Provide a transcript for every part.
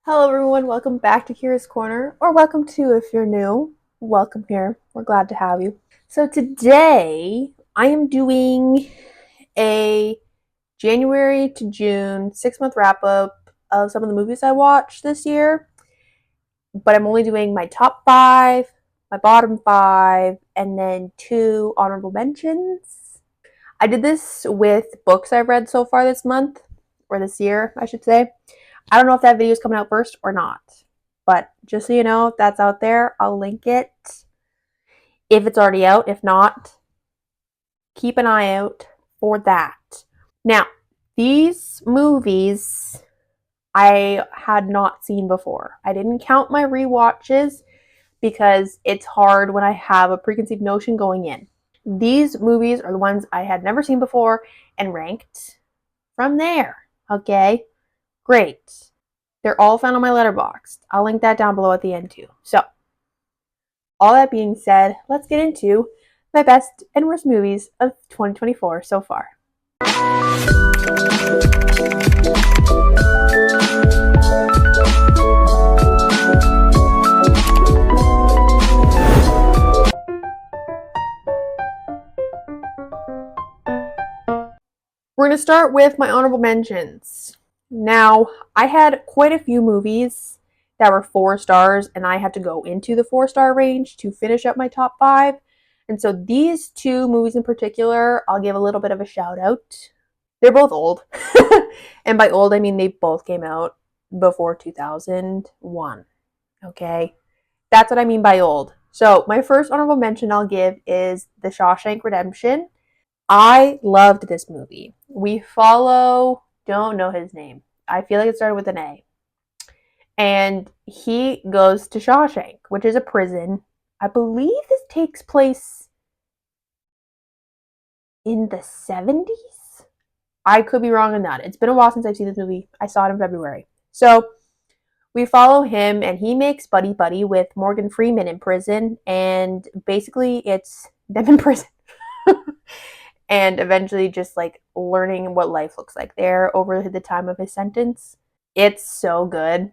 Hello, everyone. Welcome back to Kira's Corner, or welcome to if you're new. Welcome here. We're glad to have you. So, today I am doing a January to June 6 month wrap up of some of the movies I watched this year, but I'm only doing my top five, my bottom five, and then two honorable mentions. I did this with books I've read so far this month, or this year, I should say. I don't know if that video is coming out first or not, but just so you know, if that's out there, I'll link it if it's already out. If not, keep an eye out for that. Now, these movies I had not seen before. I didn't count my rewatches because it's hard when I have a preconceived notion going in. These movies are the ones I had never seen before and ranked from there. Okay, great. They're all found on my Letterboxd. I'll link that down below at the end too. So, all that being said, let's get into my best and worst movies of 2024 so far. We're going to start with my honorable mentions. Now, I had quite a few movies that were 4 stars, and I had to go into the 4 star range to finish up my top five. And so these two movies in particular, I'll give a little bit of a shout out. They're both old. And by old, I mean they both came out before 2001. Okay? That's what I mean by old. So, my first honorable mention I'll give is The Shawshank Redemption. I loved this movie. We follow, don't know his name. I feel like it started with an A. And he goes to Shawshank, which is a prison. I believe this takes place in the 70s. I could be wrong on that. It's been a while since I've seen this movie. I saw it in February. So we follow him, and he makes buddy buddy with Morgan Freeman in prison. And basically, it's them in prison. And eventually just like learning what life looks like there over the time of his sentence. It's so good.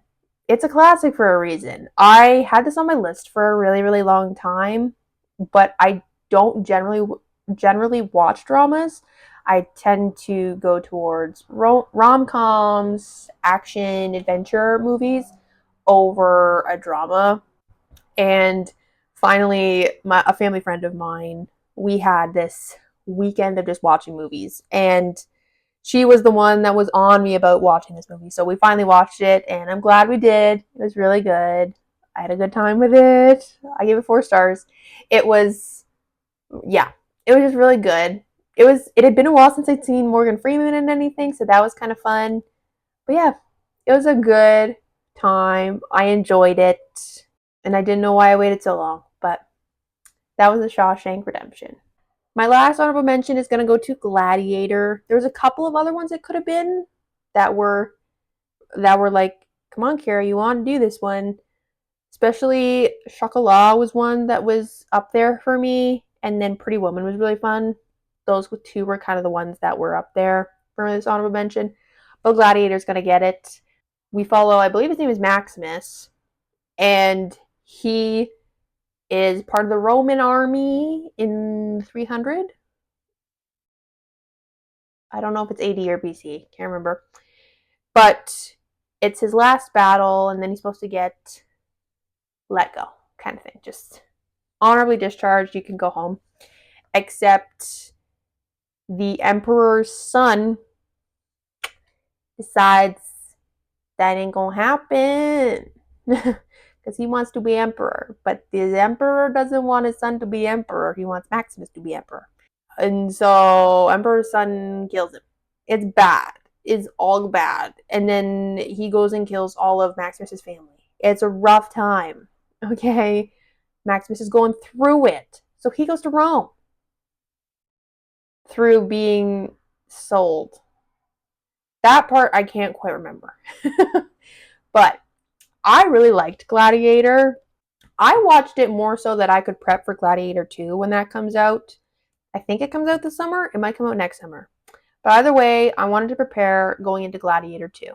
It's a classic for a reason. I had this on my list for a really, really long time, but I don't generally watch dramas. I tend to go towards rom-coms, action, adventure movies over a drama. And finally, a family friend of mine, we had this weekend of just watching movies, and she was the one that was on me about watching this movie. So we finally watched it, and I'm glad we did. It was really good. I had a good time with it. I gave it 4 stars. It was, yeah, it was just really good. It had been a while since I'd seen Morgan Freeman in anything, so that was kind of fun. But yeah, it was a good time. I enjoyed it, and I didn't know why I waited so long, but that was The Shawshank Redemption. My last honorable mention is going to go to Gladiator. There was a couple of other ones it could have been that were like, come on, Kara, you want to do this one. Especially Chocolat was one that was up there for me, and then Pretty Woman was really fun. Those two were kind of the ones that were up there for this honorable mention. But Gladiator's going to get it. We follow, I believe his name is Maximus, and he is part of the Roman army in 300. I don't know if it's AD or BC. Can't remember. But it's his last battle, and then he's supposed to get let go, kind of thing. Just honorably discharged. You can go home. Except the emperor's son decides that ain't gonna happen because he wants to be emperor. But the emperor doesn't want his son to be emperor. He wants Maximus to be emperor. And so Emperor's son kills him. It's bad. It's all bad. And then he goes and kills all of Maximus's family. It's a rough time. Okay? Maximus is going through it. So he goes to Rome through being sold. That part I can't quite remember. But I really liked Gladiator. I watched it more so that I could prep for Gladiator 2 when that comes out. I think it comes out this summer. It might come out next summer. But either way, I wanted to prepare going into Gladiator 2.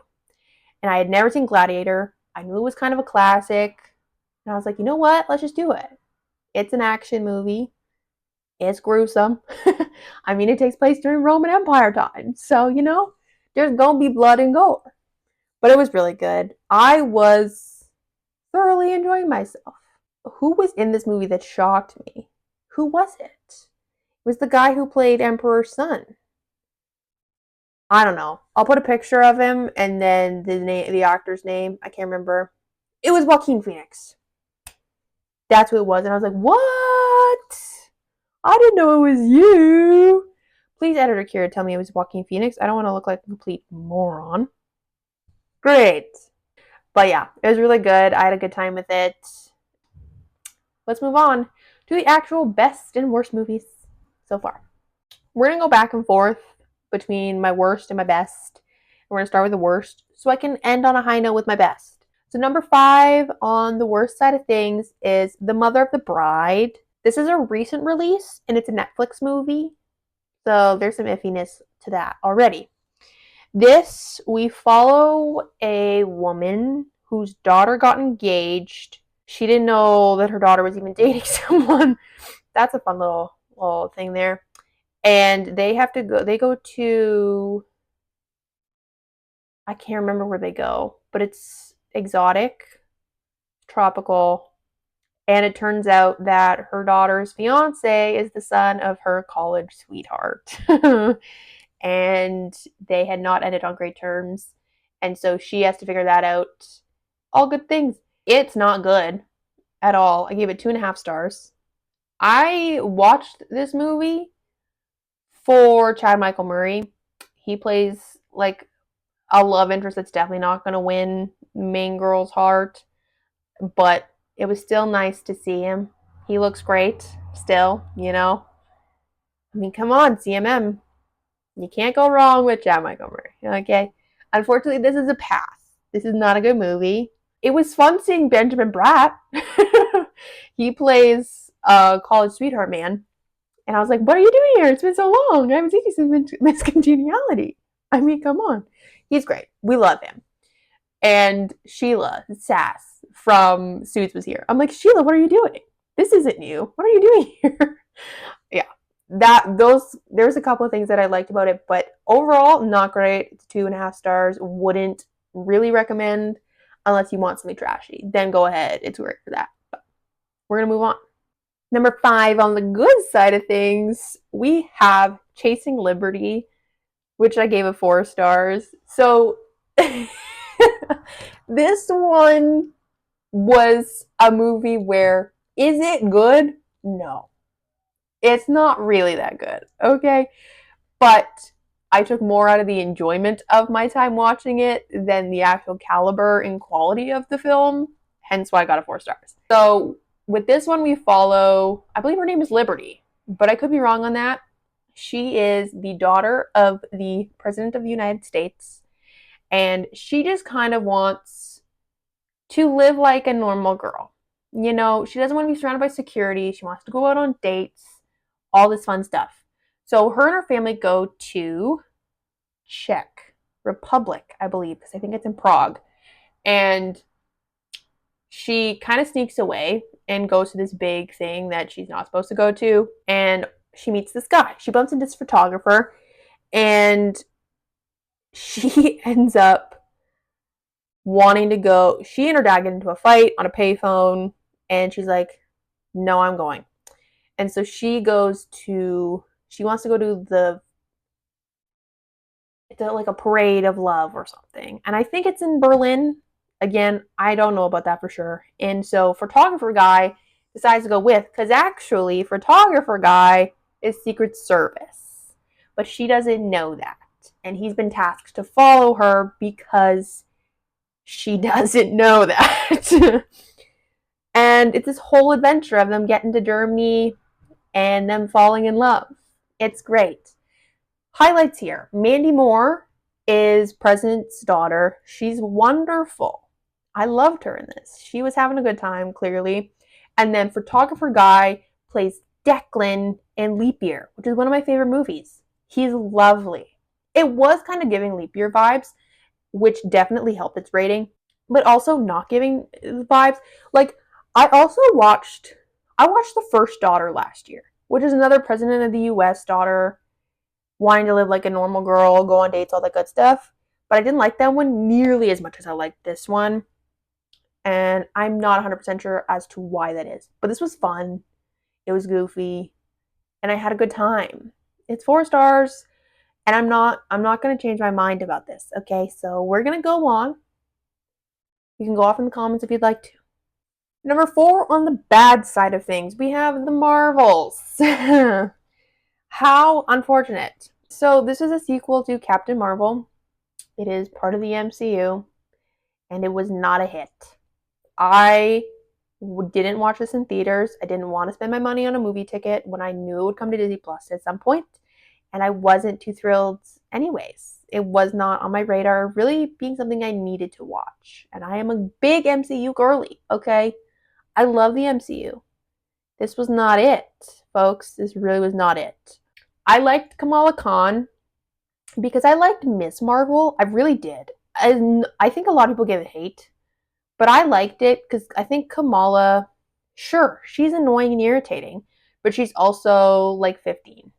And I had never seen Gladiator I knew it was kind of a classic. And I was like, you know what? Let's just do it. It's an action movie. It's gruesome. I mean, it takes place during Roman Empire times. So, there's going to be blood and gore. But it was really good. I was thoroughly enjoying myself. Who was in this movie that shocked me? Who was it? It was the guy who played Emperor's son. I don't know. I'll put a picture of him and then the actor's name. I can't remember. It was Joaquin Phoenix. That's who it was. And I was like, what? I didn't know it was you. Please, editor Kira, tell me it was Joaquin Phoenix. I don't want to look like a complete moron. Great. But yeah, it was really good. I had a good time with it. Let's move on to the actual best and worst movies so far. We're going to go back and forth between my worst and my best. We're going to start with the worst so I can end on a high note with my best. So number 5 on the worst side of things is The Mother of the Bride. This is a recent release and it's a Netflix movie. So there's some iffiness to that already. This, we follow a woman whose daughter got engaged. She didn't know that her daughter was even dating someone. That's a fun little thing there. And they go to, I can't remember where they go, but it's exotic, tropical, and it turns out that her daughter's fiance is the son of her college sweetheart. And they had not ended on great terms. And so she has to figure that out. All good things. It's not good at all. I gave it 2.5 stars. I watched this movie for Chad Michael Murray. He plays like a love interest that's definitely not going to win main girl's heart. But it was still nice to see him. He looks great still, I mean, come on, CMM. You can't go wrong with Chad Michael Murray, okay? Unfortunately, this is a pass. This is not a good movie. It was fun seeing Benjamin Bratt. He plays a college sweetheart man. And I was like, what are you doing here? It's been so long. I haven't seen you since Miss Congeniality. I mean, come on. He's great. We love him. And Sheila Sass from Suits was here. I'm like, Sheila, what are you doing? This isn't you. What are you doing here? Yeah. There's a couple of things that I liked about it, but overall, not great. It's 2.5 stars. Wouldn't really recommend unless you want something trashy. Then go ahead. It's great for that. But we're going to move on. Number 5 on the good side of things, we have Chasing Liberty, which I gave a 4 stars. So this one was a movie where, is it good? No. It's not really that good, okay? But I took more out of the enjoyment of my time watching it than the actual caliber and quality of the film, hence why I got a 4 stars. So with this one, we follow, I believe her name is Liberty, but I could be wrong on that. She is the daughter of the President of the United States, and she just kind of wants to live like a normal girl. She doesn't want to be surrounded by security. She wants to go out on dates, all this fun stuff. So her and her family go to Czech Republic, I believe, because I think it's in Prague. And she kind of sneaks away and goes to this big thing that she's not supposed to go to. And she meets this guy. She bumps into this photographer. And she ends up wanting to go. She and her dad get into a fight on a payphone. And she's like, no, I'm going. And so she wants to go to like a parade of love or something. And I think it's in Berlin. Again, I don't know about that for sure. And so photographer guy decides to go with, because actually photographer guy is Secret Service. But she doesn't know that. And he's been tasked to follow her because she doesn't know that. And it's this whole adventure of them getting to Germany and them falling in love. It's great. Highlights here. Mandy Moore is President's daughter. She's wonderful. I loved her in this. She was having a good time, clearly. And then photographer guy plays Declan in Leap Year, which is one of my favorite movies. He's lovely. It was kind of giving Leap Year vibes, which definitely helped its rating. but also not giving vibes. Like I watched The First Daughter last year, which is another president of the US daughter wanting to live like a normal girl, go on dates, all that good stuff. But I didn't like that one nearly as much as I liked this one. And I'm not 100% sure as to why that is. But this was fun. It was goofy, and I had a good time. It's 4 stars, and I'm not going to change my mind about this. Okay? So, we're going to go on. You can go off in the comments if you'd like to. Number 4 on the bad side of things, we have the Marvels. How unfortunate. So, this is a sequel to Captain Marvel. It is part of the MCU, and it was not a hit. I didn't watch this in theaters. I didn't want to spend my money on a movie ticket when I knew it would come to Disney Plus at some point, and I wasn't too thrilled anyways. It was not on my radar, really being something I needed to watch. And I am a big MCU girly, okay? I love the MCU. This was not it, folks. This really was not it. I liked Kamala Khan because I liked Miss Marvel. I really did. I think a lot of people gave it hate, but I liked it because I think Kamala, sure, she's annoying and irritating, but she's also like 15.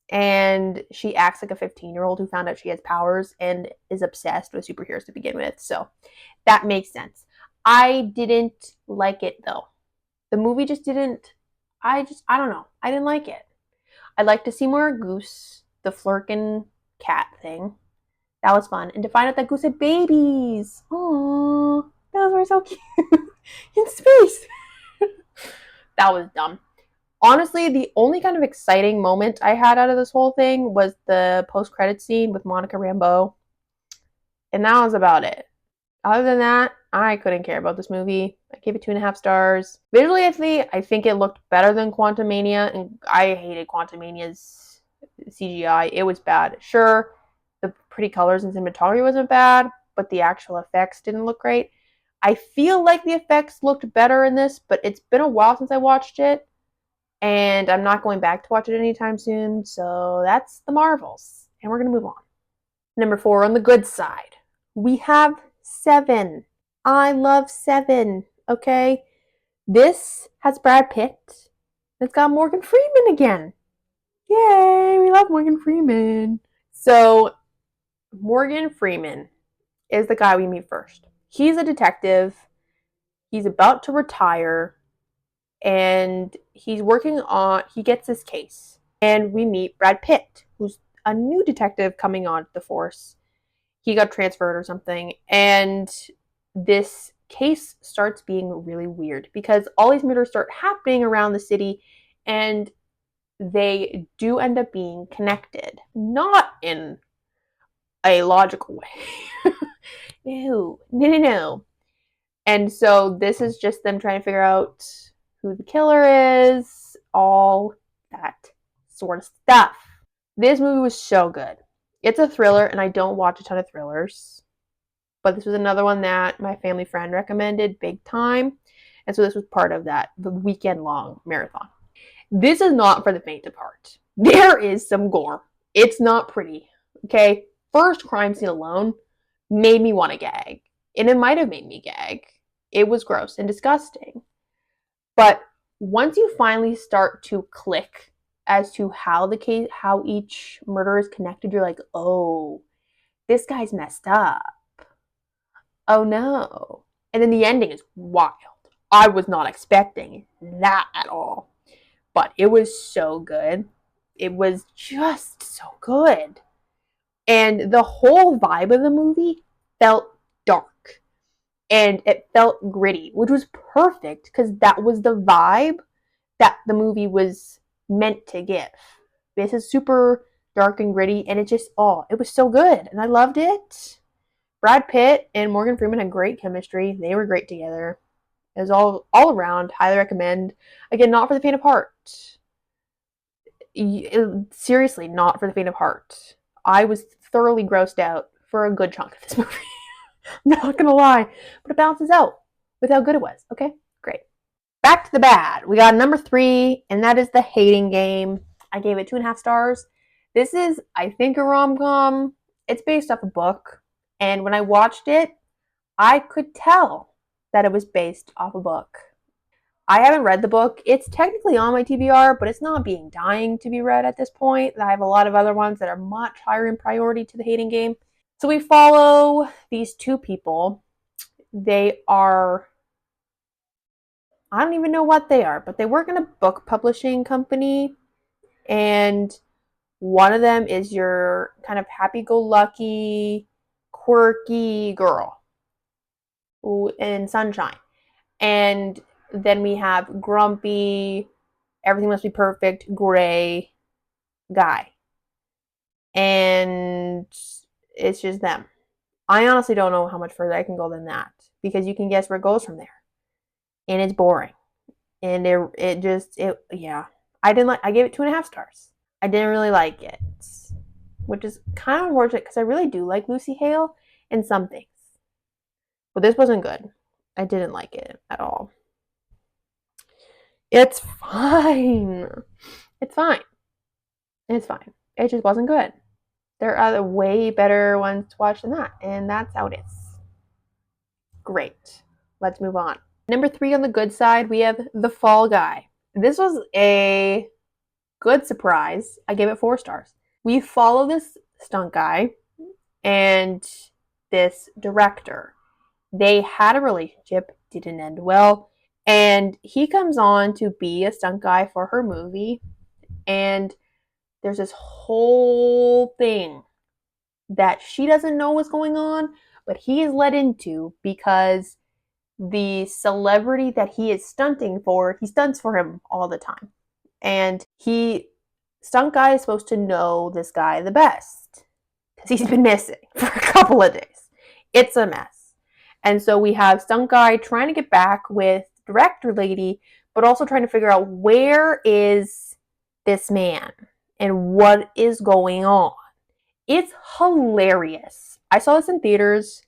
And she acts like a 15-year-old who found out she has powers and is obsessed with superheroes to begin with. So that makes sense. I didn't like it though. The movie just didn't. I don't know. I didn't like it. I'd like to see more Goose, the Flurkin cat thing. That was fun. And to find out that Goose had babies. Aww. Those were so cute. In space. That was dumb. Honestly, the only kind of exciting moment I had out of this whole thing was the post-credit scene with Monica Rambeau. And that was about it. Other than that, I couldn't care about this movie. I gave it 2.5 stars. Visually, I think it looked better than Quantumania, and I hated Quantumania's CGI. It was bad. Sure, the pretty colors and cinematography wasn't bad, but the actual effects didn't look great. I feel like the effects looked better in this, but it's been a while since I watched it, and I'm not going back to watch it anytime soon, so that's the Marvels. And we're going to move on. Number 4 on the good side, we have Seven. I love Seven, okay? This has Brad Pitt. It's got Morgan Freeman again. Yay, we love Morgan Freeman. So, Morgan Freeman is the guy we meet first. He's a detective. He's about to retire, and he gets this case. And we meet Brad Pitt, who's a new detective coming on to the force. He got transferred or something, and this case starts being really weird because all these murders start happening around the city, and they do end up being connected. Not in a logical way. No. And so this is just them trying to figure out who the killer is, all that sort of stuff. This movie was so good. It's a thriller, and I don't watch a ton of thrillers, but this was another one that my family friend recommended big time, and so this was part of that, the weekend-long marathon. This is not for the faint of heart. There is some gore. It's not pretty, okay? First crime scene alone made me want to gag, and it might have made me gag. It was gross and disgusting. But once you finally start to click as to how each murder is connected, you're like, oh, this guy's messed up. Oh no. And then the ending is wild. I was not expecting that at all. But it was so good. It was just so good. And the whole vibe of the movie felt dark. And it felt gritty, which was perfect because that was the vibe that the movie was meant to give. This is super dark and gritty, and it was so good, and I loved it. Brad Pitt and Morgan Freeman had great chemistry. They were great together. It was all around. Highly recommend. Again, not for the faint of heart. Seriously, not for the faint of heart. I was thoroughly grossed out for a good chunk of this movie. I'm not gonna lie, but it balances out with how good it was. Okay, great. Back to the bad. We got number 3, and that is The Hating Game. I gave it 2.5 stars. This is, I think, a rom-com. It's based off a book, and when I watched it, I could tell that it was based off a book. I haven't read the book. It's technically on my TBR, but it's not being dying to be read at this point. I have a lot of other ones that are much higher in priority to the Hating Game. So we follow these two people. They are, I don't even know what they are, but they work in a book publishing company. And one of them is your kind of happy go lucky, quirky girl in Sunshine. And then we have grumpy, everything must be perfect, gray guy. And it's just them. I honestly don't know how much further I can go than that because you can guess where it goes from there. And it's boring. And yeah. I gave it 2.5 stars. I didn't really like it, which is kind of unfortunate because I really do like Lucy Hale in some things. But this wasn't good. I didn't like it at all. It's fine. It's fine. It's fine. It just wasn't good. There are way better ones to watch than that, and that's how it is. Great. Let's move on. Number 3 on the good side, we have The Fall Guy. This was a good surprise. I gave it 4 stars. We follow this stunt guy and this director. They had a relationship, didn't end well, and he comes on to be a stunt guy for her movie, and there's this whole thing that she doesn't know what's going on, but he is led into because the celebrity that he is stunting for, he stunts for him all the time. And stunt guy is supposed to know this guy the best because he's been missing for a couple of days. It's a mess. And so we have stunt guy trying to get back with director lady, but also trying to figure out where is this man and what is going on. It's hilarious. I saw this in theaters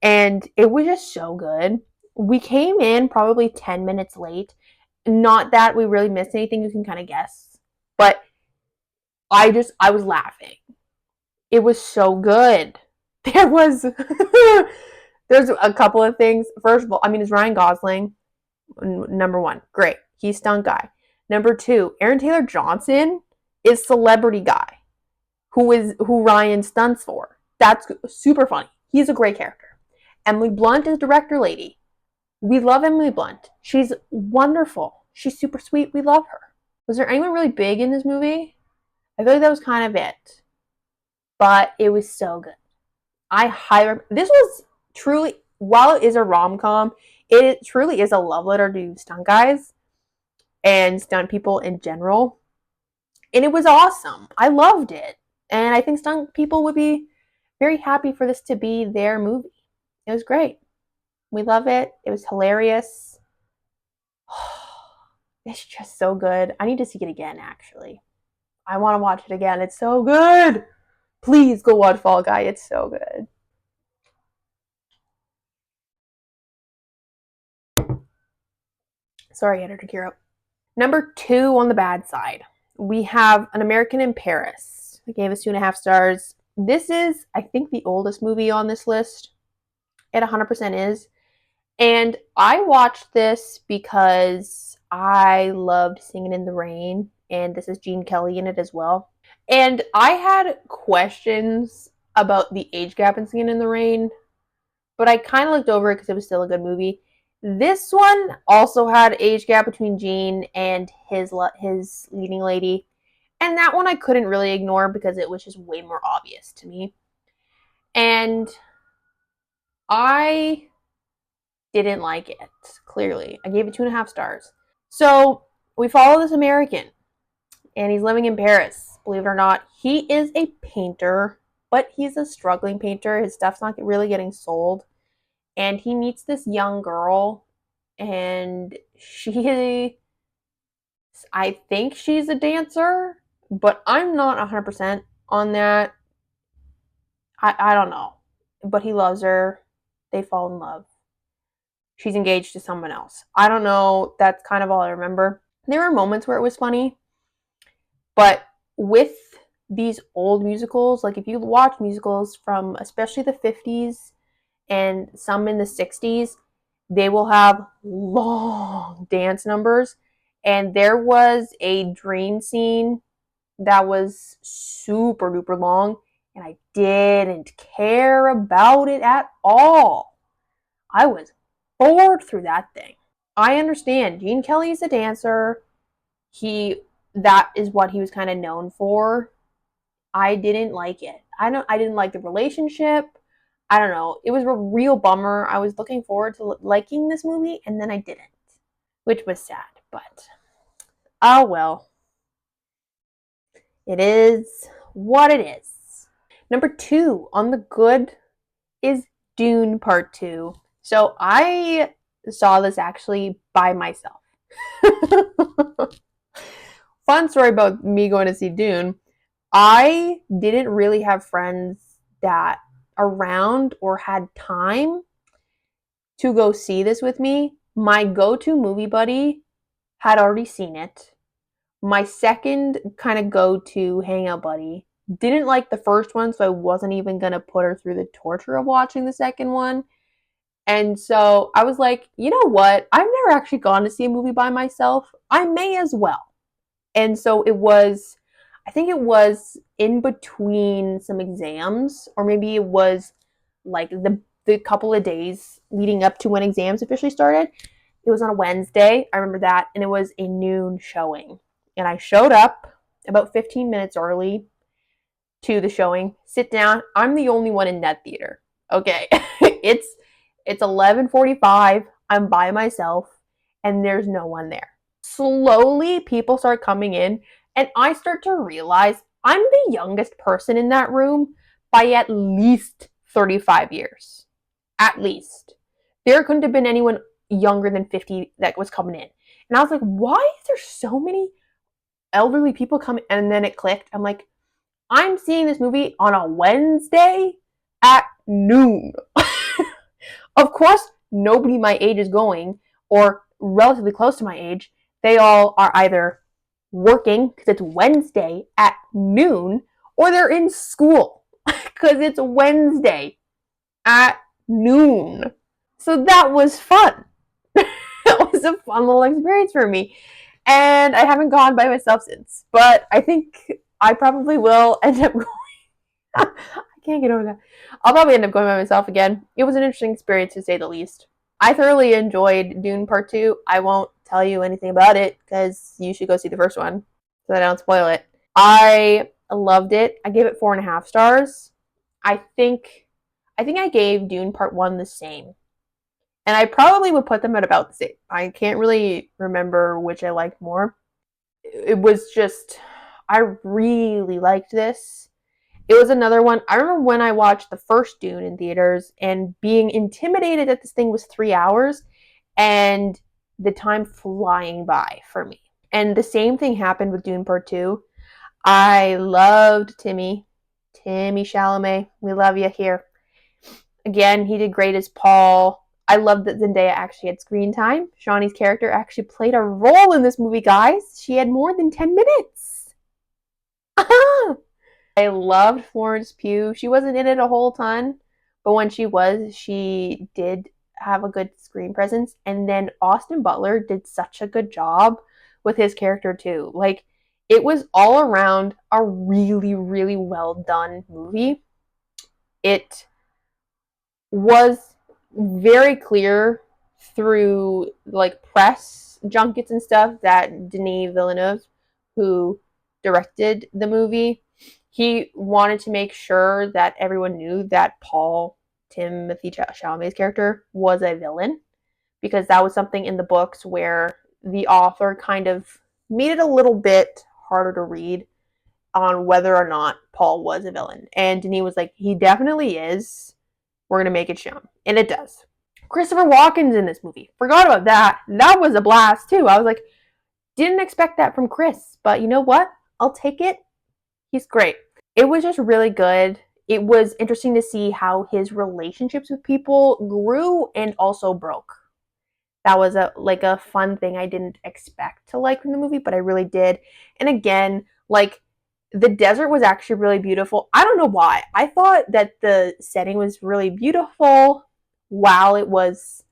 and it was just so good. We came in probably 10 minutes late. Not that we really missed anything, you can kind of guess. But I was laughing. It was so good. There was there's a couple of things. First of all, I mean, it's Ryan Gosling. Number 1, great. He's stunt guy. Number 2, Aaron Taylor Johnson is celebrity guy who Ryan stunts for. That's super funny. He's a great character. Emily Blunt is director lady. We love Emily Blunt. She's wonderful. She's super sweet. We love her. Was there anyone really big in this movie? I feel like that was kind of it. But it was so good. This was truly, while it is a rom-com, it truly is a love letter to stunt guys and stunt people in general. And it was awesome. I loved it. And I think stunt people would be very happy for this to be their movie. It was great. We love it. It was hilarious. It's just so good. I need to see it again, actually. I want to watch it again. It's so good. Please go watch Fall Guy. It's so good. Sorry, I had to tear up. Number 2 on the bad side, we have An American in Paris. I gave us 2.5 stars. This is, I think, the oldest movie on this list. It 100% is. And I watched this because I loved Singing in the Rain, and this is Gene Kelly in it as well. And I had questions about the age gap in Singing in the Rain, but I kind of looked over it because it was still a good movie. This one also had age gap between Gene and his leading lady, and that one I couldn't really ignore because it was just way more obvious to me. And I didn't like it, clearly. I gave it 2.5 stars. So we follow this American, and he's living in Paris. Believe it or not, he is a painter, but he's a struggling painter. His stuff's not really getting sold. And he meets this young girl, and I think she's a dancer, but I'm not 100% on that. I don't know. But he loves her. They fall in love. She's engaged to someone else. I don't know. That's kind of all I remember. There were moments where it was funny, but with these old musicals, like if you watch musicals from especially the 50s and some in the 60s, they will have long dance numbers. And there was a dream scene that was super duper long, and I didn't care about it at all. I was bored through that thing. I understand Gene Kelly is a dancer. He that is what he was kind of known for. I didn't like it. I didn't like the relationship. I don't know. It was a real bummer. I was looking forward to liking this movie and then I didn't, which was sad, but oh well. It is what it is. Number 2 on the good is Dune Part 2. So I saw this actually by myself. Fun story about me going to see Dune. I didn't really have friends that around or had time to go see this with me. My go-to movie buddy had already seen it. My second kind of go-to hangout buddy didn't like the first one, so I wasn't even going to put her through the torture of watching the second one. And so I was like, you know what? I've never actually gone to see a movie by myself. I may as well. And so I think it was in between some exams, or maybe it was like the couple of days leading up to when exams officially started. It was on a Wednesday. I remember that. And it was a noon showing. And I showed up about 15 minutes early to the showing. Sit down. I'm the only one in that theater. Okay. it's 11:45. I'm by myself and there's no one there. Slowly people start coming in and I start to realize I'm the youngest person in that room by at least 35 years. At least. There couldn't have been anyone younger than 50 that was coming in. And I was like, why is there so many elderly people coming? And then it clicked. I'm like, I'm seeing this movie on a Wednesday at noon. Of course, nobody my age is going, or relatively close to my age. They all are either working because it's Wednesday at noon, or they're in school because it's Wednesday at noon. So that was fun. That was a fun little experience for me. And I haven't gone by myself since, but I think I probably will end up going. I can't get over that. I'll probably end up going by myself again. It was an interesting experience to say the least. I thoroughly enjoyed Dune Part 2. I won't tell you anything about it because you should go see the first one so that I don't spoil it. I loved it. I gave it 4.5 stars. I think I gave Dune Part 1 the same. And I probably would put them at about the same. I can't really remember which I liked more. It was just, I really liked this. It was another one. I remember when I watched the first Dune in theaters and being intimidated that this thing was 3 hours and the time flying by for me. And the same thing happened with Dune Part 2. I loved Timmy Chalamet. We love you here. Again, he did great as Paul. I love that Zendaya actually had screen time. Shawnee's character actually played a role in this movie, guys. She had more than 10 minutes. I loved Florence Pugh. She wasn't in it a whole ton, but when she was, she did have a good screen presence. And then Austin Butler did such a good job with his character too. Like, it was all around a really, really well done movie. It was very clear through like press junkets and stuff that Denis Villeneuve, who directed the movie, he wanted to make sure that everyone knew that Timothée Chalamet's character was a villain, because that was something in the books where the author kind of made it a little bit harder to read on whether or not Paul was a villain. And Denis was like, he definitely is. We're going to make it shown. And it does. Christopher Walken's in this movie. Forgot about that. That was a blast too. I was like, didn't expect that from Chris. But you know what? I'll take it. He's great. It was just really good. It was interesting to see how his relationships with people grew and also broke. That was a fun thing I didn't expect to like from the movie, but I really did. And again, like, the desert was actually really beautiful. I don't know why. I thought that the setting was really beautiful. while it was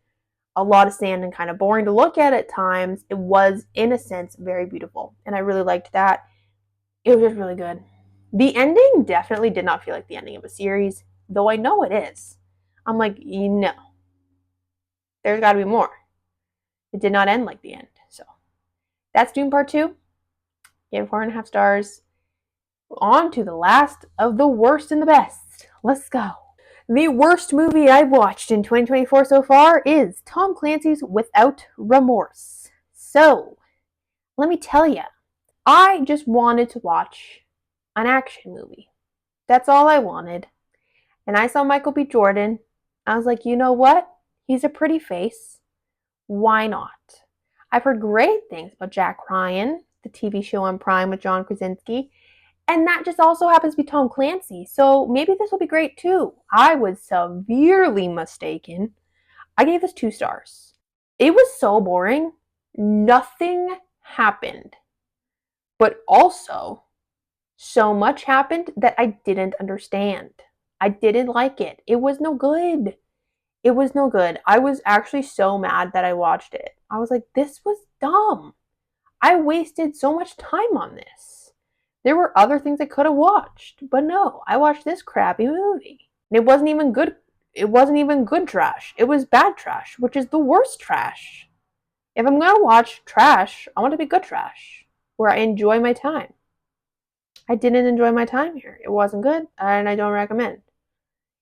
a lot of sand and kind of boring to look at times, it was, in a sense, very beautiful. And I really liked that. It was just really good. The ending definitely did not feel like the ending of a series, though I know it is. I'm like, there's got to be more. It did not end like the end. So that's Dune Part 2. Gave it 4.5 stars. On to the last of the worst and the best. Let's go. The worst movie I've watched in 2024 so far is Tom Clancy's Without Remorse. So, let me tell you, I just wanted to watch an action movie. That's all I wanted. And I saw Michael B. Jordan. I was like, you know what? He's a pretty face. Why not? I've heard great things about Jack Ryan, the TV show on Prime with John Krasinski. And that just also happens to be Tom Clancy. So maybe this will be great too. I was severely mistaken. I gave this 2 stars. It was so boring. Nothing happened. But also, so much happened that I didn't understand. I didn't like it. It was no good. It was no good. I was actually so mad that I watched it. I was like, this was dumb. I wasted so much time on this. There were other things I could have watched, but no, I watched this crappy movie. And it wasn't even good. It wasn't even good trash. It was bad trash, which is the worst trash. If I'm gonna watch trash, I want it to be good trash, where I enjoy my time. I didn't enjoy my time here. It wasn't good, and I don't recommend.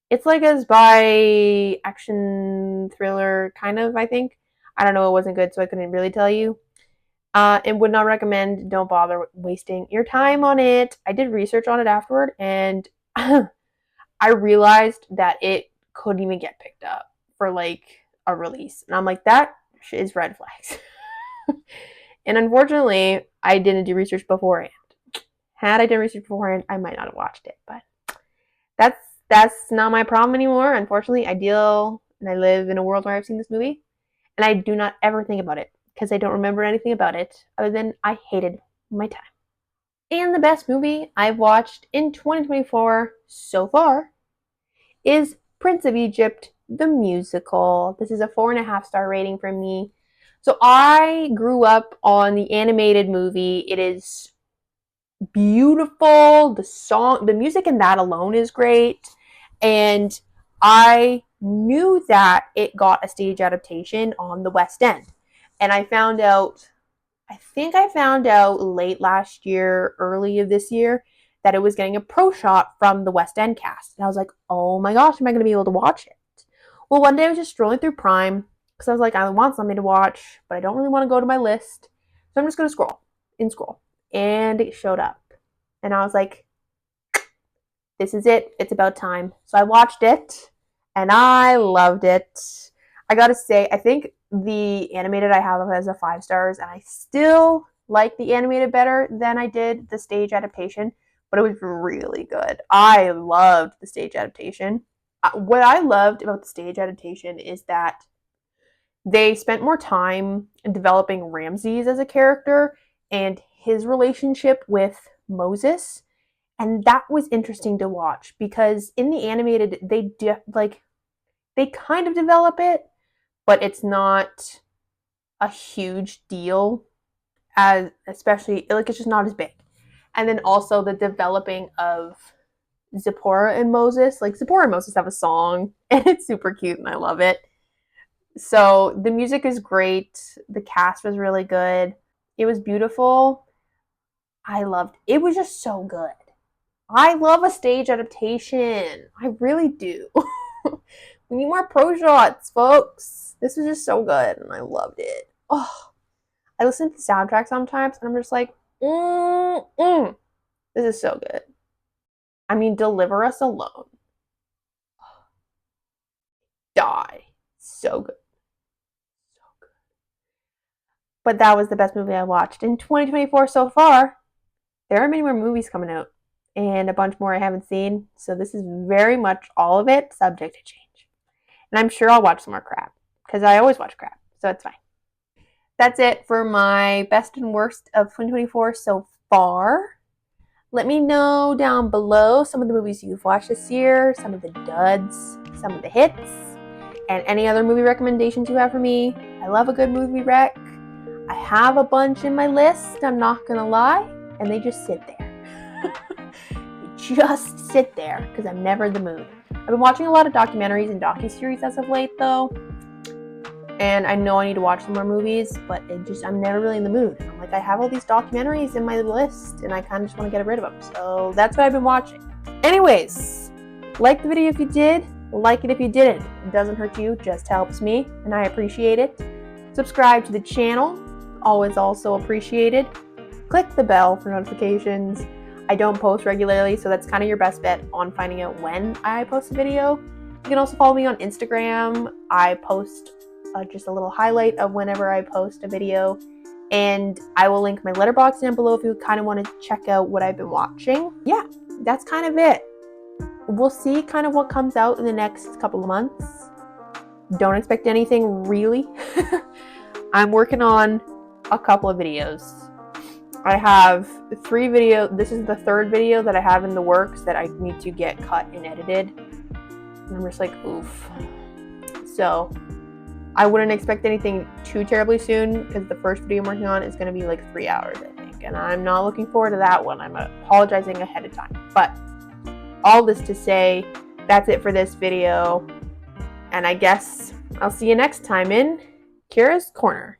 It's like a spy action thriller, kind of, I think. I don't know, it wasn't good, so I couldn't really tell you. And would not recommend. Don't bother wasting your time on it. I did research on it afterward, and I realized that it couldn't even get picked up for like a release. And I'm like, that is red flags. And unfortunately, I didn't do research beforehand. Had I done research beforehand, I might not have watched it. But that's not my problem anymore. Unfortunately, I deal and I live in a world where I've seen this movie, and I do not ever think about it because I don't remember anything about it other than I hated my time. And the best movie I've watched in 2024 so far is Prince of Egypt, the musical. This is a 4.5 star rating from me. So I grew up on the animated movie. It is beautiful. The music in that alone is great. And I knew that it got a stage adaptation on the West End. And I found out late last year, early of this year, that it was getting a pro shot from the West End cast. And I was like, oh my gosh, am I going to be able to watch it? Well, one day I was just strolling through Prime because I was like, I want something to watch, but I don't really want to go to my list. So I'm just going to scroll. And it showed up. And I was like, this is it. It's about time. So I watched it and I loved it. I gotta say, I think the animated I have as a 5 stars, and I still like the animated better than I did the stage adaptation, but it was really good. I loved the stage adaptation. What I loved about the stage adaptation is that they spent more time developing Ramses as a character and his relationship with Moses. And that was interesting to watch because in the animated, they kind of develop it, but it's not a huge deal, as especially like it's just not as big. And then also the developing of Zipporah and Moses. Like Zipporah and Moses have a song and it's super cute and I love it. So the music is great. The cast was really good. It was beautiful. I loved it. It was just so good. I love a stage adaptation. I really do. We need more pro shots, folks. This was just so good and I loved it. Oh, I listen to the soundtrack sometimes and I'm just like, this is so good. I mean, Deliver Us Alone. Die. So good. So good. But that was the best movie I watched in 2024 so far. There are many more movies coming out and a bunch more I haven't seen. So this is very much all of it subject to change. And I'm sure I'll watch some more crap because I always watch crap. So it's fine. That's it for my best and worst of 2024 so far. Let me know down below some of the movies you've watched this year, some of the duds, some of the hits. And any other movie recommendations you have for me. I love a good movie rec. I have a bunch in my list, I'm not gonna lie, and they just sit there. They just sit there because I'm never in the mood. I've been watching a lot of documentaries and docuseries as of late though, and I know I need to watch some more movies, but I'm never really in the mood. I'm like, I have all these documentaries in my list and I kind of just want to get rid of them. So that's what I've been watching. Anyways, like the video if you did, like it if you didn't. It doesn't hurt you, just helps me, and I appreciate it. Subscribe to the channel, always also appreciated. Click the bell for notifications. I don't post regularly, so that's kind of your best bet on finding out when I post a video. You can also follow me on Instagram. I post just a little highlight of whenever I post a video, and I will link my letterbox down below if you kind of want to check out what I've been watching. Yeah, that's kind of it. We'll see kind of what comes out in the next couple of months. Don't expect anything really. I'm working on a couple of videos. I have 3 videos. This is the 3rd video that I have in the works that I need to get cut and edited. And I'm just like, oof. So I wouldn't expect anything too terribly soon because the first video I'm working on is going to be like 3 hours, I think. And I'm not looking forward to that one. I'm apologizing ahead of time. But all this to say, that's it for this video. And I guess I'll see you next time in Kira's Corner.